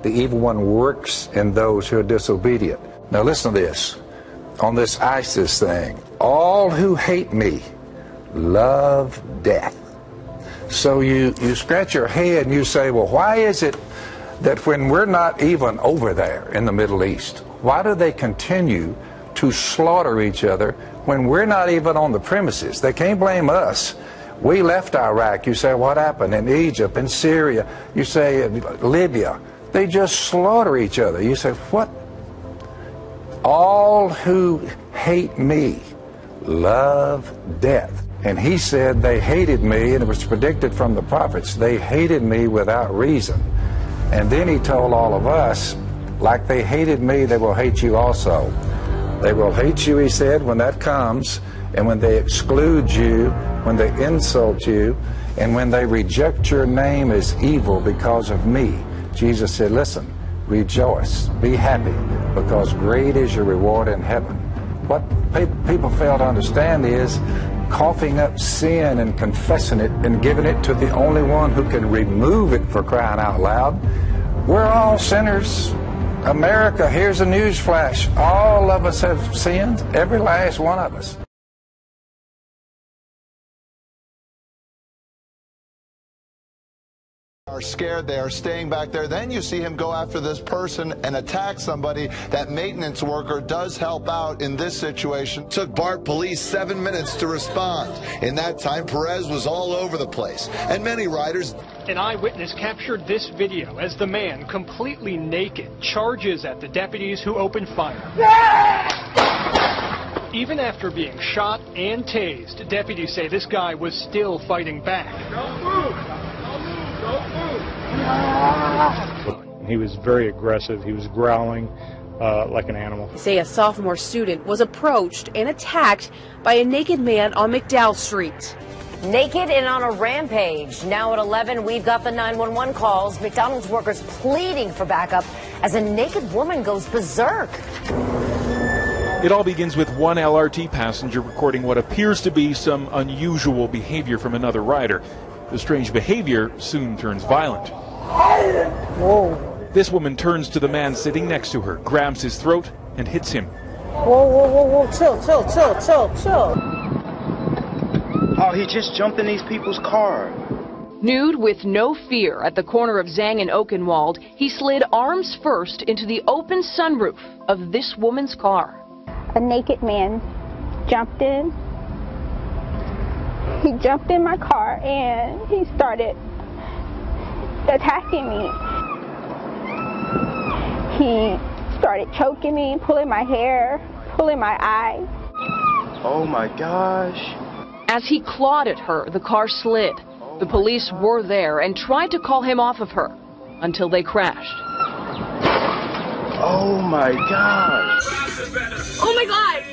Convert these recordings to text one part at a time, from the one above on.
The evil one works in those who are disobedient. Now listen to this. On this ISIS thing, all who hate me love death. So you scratch your head and you say, well, why is it that when we're not even over there in the Middle East, why do they continue to slaughter each other when we're not even on the premises? They can't blame us. We left Iraq. You say, what happened in Egypt, in Syria? You say, Libya. They just slaughter each other. You say, what? All who hate me love death. And he said they hated me, and it was predicted from the prophets. They hated me without reason. And then he told all of us, like they hated me, they will hate you also. They will hate you, he said, when that comes, and when they exclude you, when they insult you, and when they reject your name as evil because of me. Jesus said, listen, rejoice, be happy, because great is your reward in heaven. What people fail to understand is coughing up sin and confessing it and giving it to the only one who can remove it, for crying out loud. We're all sinners. America, here's a news flash. All of us have sinned, every last one of us. Are scared, they are staying back there. Then you see him go after this person and attack somebody. That maintenance worker does help out in this situation. Took BART police 7 minutes to respond. In that time, Perez was all over the place, and many riders. An eyewitness captured this video as the man, completely naked, charges at the deputies who opened fire. Even after being shot and tased, deputies say this guy was still fighting back. Don't move! He was very aggressive. He was growling like an animal. They say a sophomore student was approached and attacked by a naked man on McDowell Street. Naked and on a rampage. Now at 11, we've got the 911 calls. McDonald's workers pleading for backup as a naked woman goes berserk. It all begins with one LRT passenger recording what appears to be some unusual behavior from another rider. The strange behavior soon turns violent. Whoa. This woman turns to the man sitting next to her, grabs his throat, and hits him. Whoa, whoa, whoa, whoa, chill, chill, chill, chill, chill. Oh, he just jumped in these people's car. Nude with no fear at the corner of Zhang and Oakenwald, he slid arms first into the open sunroof of this woman's car. A naked man jumped in. He jumped in my car and he started attacking me. He started choking me, pulling my hair, pulling my eyes. Oh my gosh. As he clawed at her, the car slid. The police were there and tried to call him off of her until they crashed. Oh my gosh. Oh my God.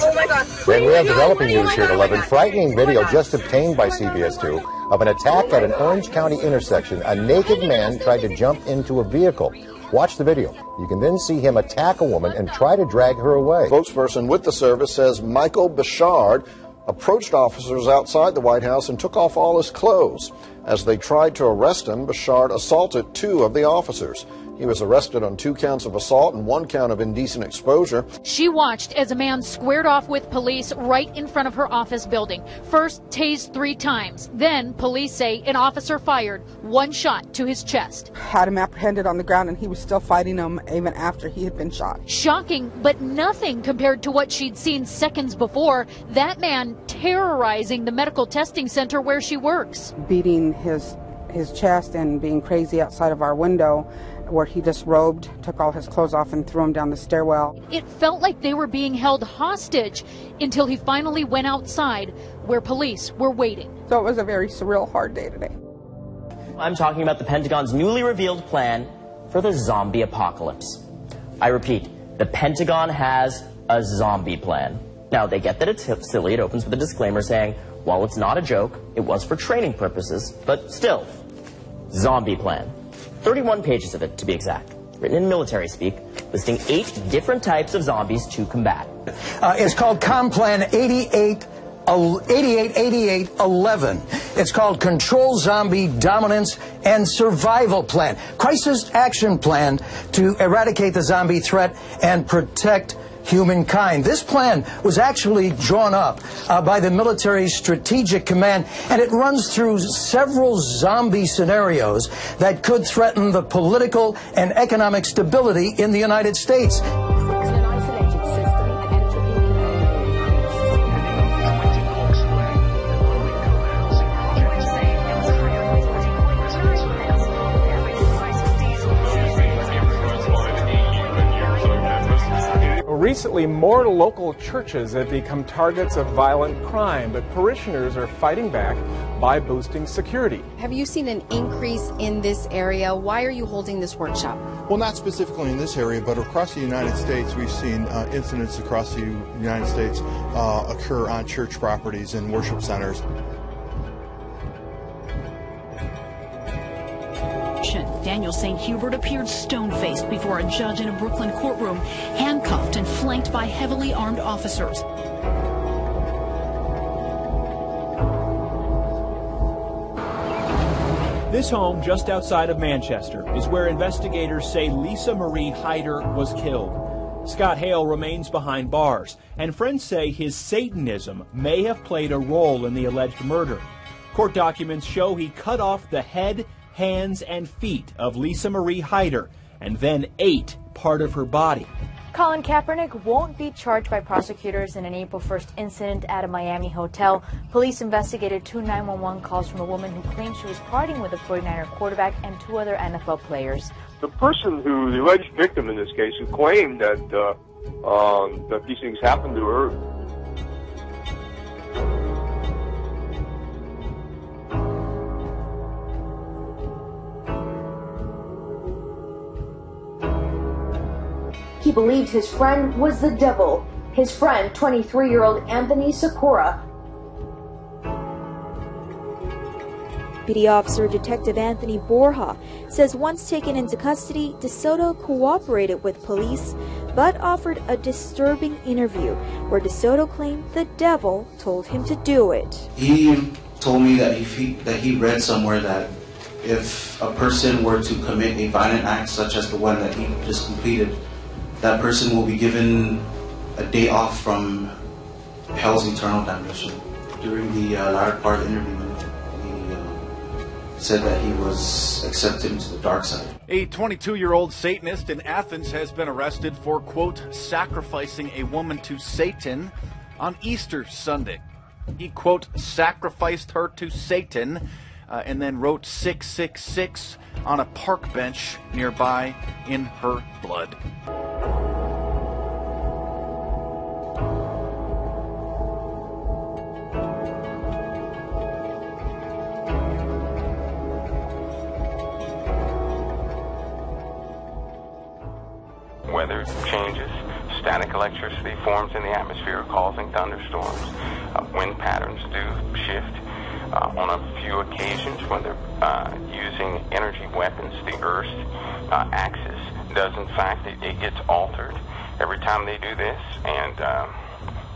Oh my God. And we have developing news here at 11. Frightening video just obtained by CBS2 of an attack at an Orange County intersection. A naked man tried to jump into a vehicle. Watch the video. You can then see him attack a woman and try to drag her away. A spokesperson with the service says Michael Beshard approached officers outside the White House and took off all his clothes. As they tried to arrest him, Beshard assaulted 2 of the officers. He was arrested on 2 counts of assault and 1 count of indecent exposure. She watched as a man squared off with police right in front of her office building. First tased 3 times. Then police say an officer fired 1 shot to his chest. Had him apprehended on the ground and he was still fighting him even after he had been shot. Shocking, but nothing compared to what she'd seen seconds before. That man terrorizing the medical testing center where she works. Beating his chest and being crazy outside of our window, where he disrobed, took all his clothes off and threw him down the stairwell. It felt like they were being held hostage until he finally went outside where police were waiting. So it was a very surreal, hard day today. I'm talking about the Pentagon's newly revealed plan for the zombie apocalypse. I repeat, the Pentagon has a zombie plan. Now, they get that it's silly. It opens with a disclaimer saying, while it's not a joke, it was for training purposes, but still, zombie plan. 31 pages of it, to be exact, written in military speak, listing 8 different types of zombies to combat. It's called Complan 888811. It's called Control Zombie Dominance and Survival Plan. Crisis Action Plan to eradicate the zombie threat and protect humankind. This plan was actually drawn up by the Military Strategic Command, and it runs through several zombie scenarios that could threaten the political and economic stability in the United States. Recently, more local churches have become targets of violent crime, but parishioners are fighting back by boosting security. Have you seen an increase in this area? Why are you holding this workshop? Well, not specifically in this area, but across the United States, we've seen incidents across the United States occur on church properties and worship centers. Daniel St. Hubert appeared stone-faced before a judge in a Brooklyn courtroom, handcuffed and flanked by heavily armed officers. This home just outside of Manchester is where investigators say Lisa Marie Hyder was killed. Scott Hale remains behind bars, and friends say his Satanism may have played a role in the alleged murder. Court documents show he cut off the head, hands, and feet of Lisa Marie Hyder and then ate part of her body. Colin Kaepernick won't be charged by prosecutors in an April 1st incident at a Miami hotel. Police investigated 2 911 calls from a woman who claimed she was partying with a 49er quarterback and 2 other NFL players. The person who, the alleged victim in this case, who claimed that that these things happened to her, he believed his friend was the devil. His friend, 23-year-old Anthony Sakura. Deputy Officer Detective Anthony Borja says once taken into custody, DeSoto cooperated with police, but offered a disturbing interview where DeSoto claimed the devil told him to do it. He told me that he read somewhere that if a person were to commit a violent act such as the one that he just completed, that person will be given a day off from hell's eternal damnation. During the latter part of the interview, he said that he was accepted into the dark side. A 22-year-old Satanist in Athens has been arrested for, quote, sacrificing a woman to Satan on Easter Sunday. He, quote, sacrificed her to Satan and then wrote 666 on a park bench nearby in her blood. Weather changes, static electricity forms in the atmosphere causing thunderstorms. Wind patterns do shift. On a few occasions when they're using energy weapons, the Earth's axis does in fact, it gets altered every time they do this, and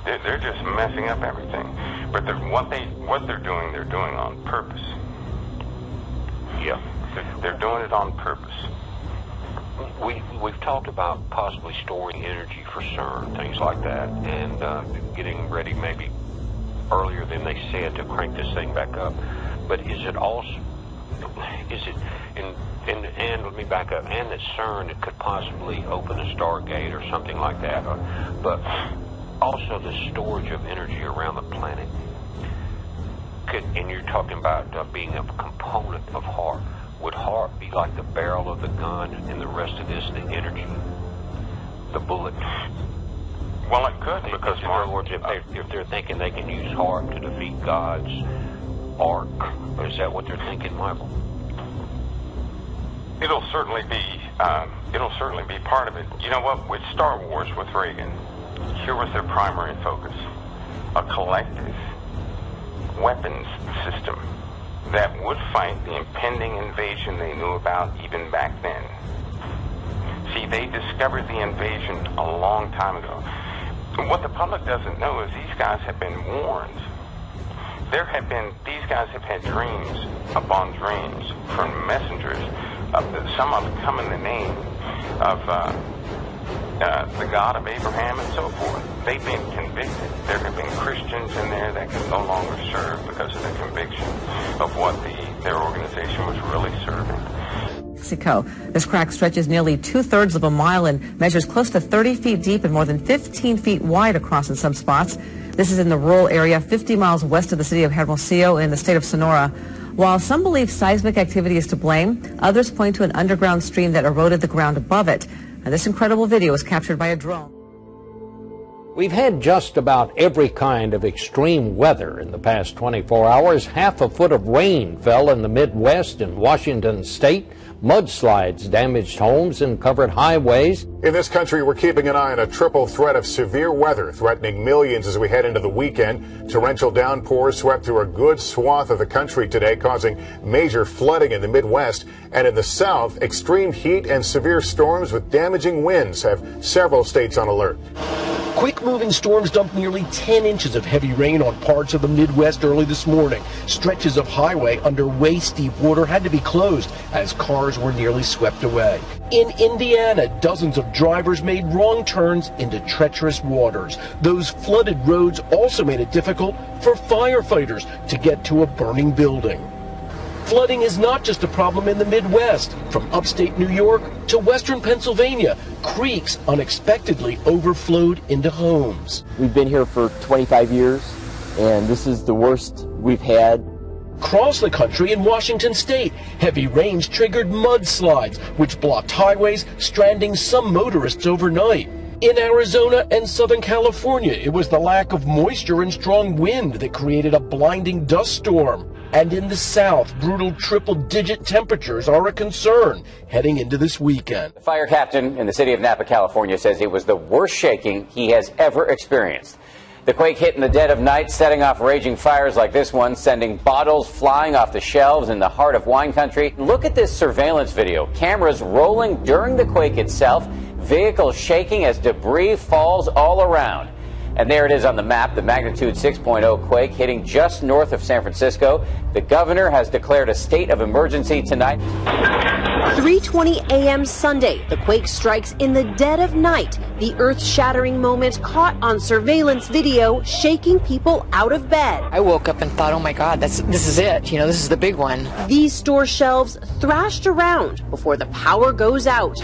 they're just messing up everything. But what they're doing on purpose. Yeah. They're doing it on purpose. We've talked about possibly storing energy for CERN, things like that, and getting ready maybe earlier than they said to crank this thing back up. But is it also, and let me back up, and that CERN it could possibly open a Stargate or something like that, but also the storage of energy around the planet. And you're talking about being a component of HAARP. Would HAARP be like the barrel of the gun and the rest of this, the energy, the bullet? Well, it could, because in other words, if they're thinking they can use HAARP to defeat God's ark, is that what they're thinking, Michael? It'll certainly be part of it. You know what? With Star Wars, with Reagan, here was their primary focus: a collective weapons system that would fight the impending invasion they knew about even back then. See, they discovered the invasion a long time ago. What the public doesn't know is these guys have been warned these guys have had dreams upon dreams from messengers, some of them come in the name of the God of Abraham and so forth. They've been convicted. There have been Christians in there that can no longer serve because of the conviction of what their organization was really serving. Mexico. This crack stretches nearly 2/3 of a mile and measures close to 30 feet deep and more than 15 feet wide across in some spots. This is in the rural area 50 miles west of the city of Hermosillo in the state of Sonora. While some believe seismic activity is to blame, others point to an underground stream that eroded the ground above it. Now, this incredible video was captured by a drone. We've had just about every kind of extreme weather in the past 24 hours. Half a foot of rain fell in the Midwest and Washington state. Mudslides damaged homes and covered highways. In this country, we're keeping an eye on a triple threat of severe weather threatening millions as we head into the weekend. Torrential downpours swept through a good swath of the country today, causing major flooding in the Midwest. And in the South, extreme heat and severe storms with damaging winds have several states on alert. Quick-moving storms dumped nearly 10 inches of heavy rain on parts of the Midwest early this morning. Stretches of highway under waist-deep water had to be closed as cars were nearly swept away. In Indiana, dozens of drivers made wrong turns into treacherous waters. Those flooded roads also made it difficult for firefighters to get to a burning building. Flooding is not just a problem in the Midwest. From upstate New York to western Pennsylvania, creeks unexpectedly overflowed into homes. We've been here for 25 years, and this is the worst we've had. Across the country in Washington state, heavy rains triggered mudslides, which blocked highways, stranding some motorists overnight. In Arizona and Southern California, it was the lack of moisture and strong wind that created a blinding dust storm. And in the South, brutal triple-digit temperatures are a concern heading into this weekend. The fire captain in the city of Napa, California, says it was the worst shaking he has ever experienced. The quake hit in the dead of night, setting off raging fires like this one, sending bottles flying off the shelves in the heart of wine country. Look at this surveillance video. Cameras rolling during the quake itself, vehicles shaking as debris falls all around. And there it is on the map, the magnitude 6.0 quake hitting just north of San Francisco. The governor has declared a state of emergency tonight. 3:20 a.m. Sunday, the quake strikes in the dead of night. The earth-shattering moment caught on surveillance video, shaking people out of bed. I woke up and thought, oh my God, this is it. You know, this is the big one. These store shelves thrashed around before the power goes out.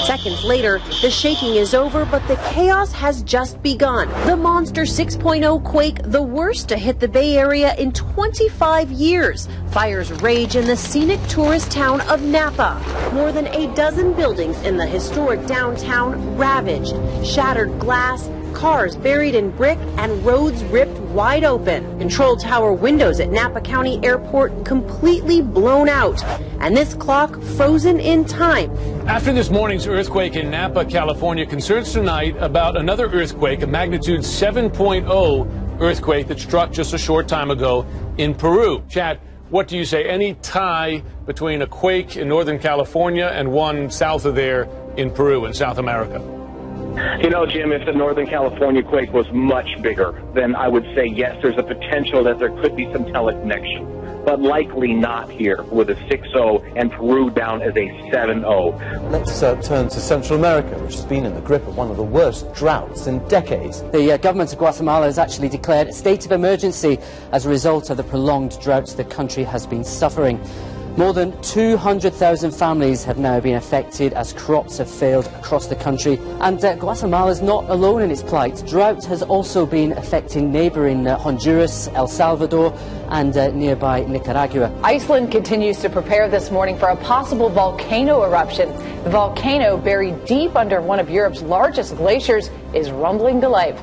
Seconds later, the shaking is over, but the chaos has just begun. The monster 6.0 quake, the worst to hit the Bay Area in 25 years. Fires rage in the scenic tourist town of Napa. More than a dozen buildings in the historic downtown ravaged, shattered glass, cars buried in brick, and roads ripped wide open. Control tower windows at Napa County Airport completely blown out, and this clock frozen in time. After this morning's earthquake in Napa, California, concerns tonight about another earthquake, a magnitude 7.0 earthquake that struck just a short time ago in Peru. Chad, what do you say? Any tie between a quake in Northern California and one south of there in Peru, in South America? You know, Jim, if the Northern California quake was much bigger, then I would say yes, there's a potential that there could be some teleconnection, but likely not here with a 6.0 and Peru down as a 7.0. Let's turn to Central America, which has been in the grip of one of the worst droughts in decades. The government of Guatemala has actually declared a state of emergency as a result of the prolonged droughts the country has been suffering. More than 200,000 families have now been affected as crops have failed across the country. And Guatemala is not alone in its plight. Drought has also been affecting neighbouring Honduras, El Salvador and nearby Nicaragua. Iceland continues to prepare this morning for a possible volcano eruption. The volcano, buried deep under one of Europe's largest glaciers, is rumbling to life.